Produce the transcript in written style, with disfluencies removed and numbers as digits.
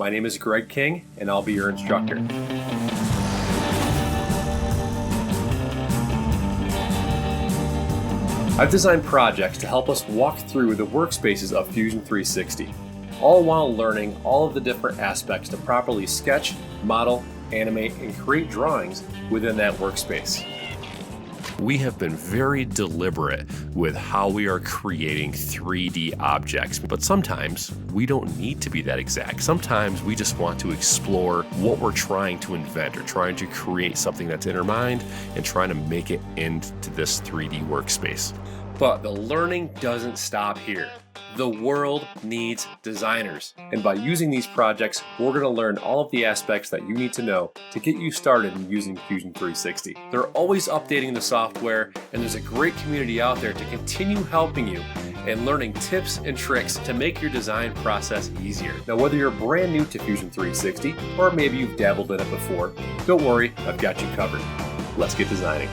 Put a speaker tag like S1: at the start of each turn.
S1: My name is Greg King, and I'll be your instructor. I've designed projects to help us walk through the workspaces of Fusion 360, all while learning all of the different aspects to properly sketch, model, animate, and create drawings within that workspace. We have been very deliberate with how we are creating 3D objects, but sometimes we don't need to be that exact. Sometimes we just want to explore what we're trying to invent or trying to create something that's in our mind and trying to make it into this 3D workspace. But the learning doesn't stop here. The world needs designers. And by using these projects, we're going to learn all of the aspects that you need to know to get you started in using Fusion 360. They're always updating the software, and there's a great community out there to continue helping you and learning tips and tricks to make your design process easier. Now, whether you're brand new to Fusion 360 or maybe you've dabbled in it before, don't worry, I've got you covered. Let's get designing.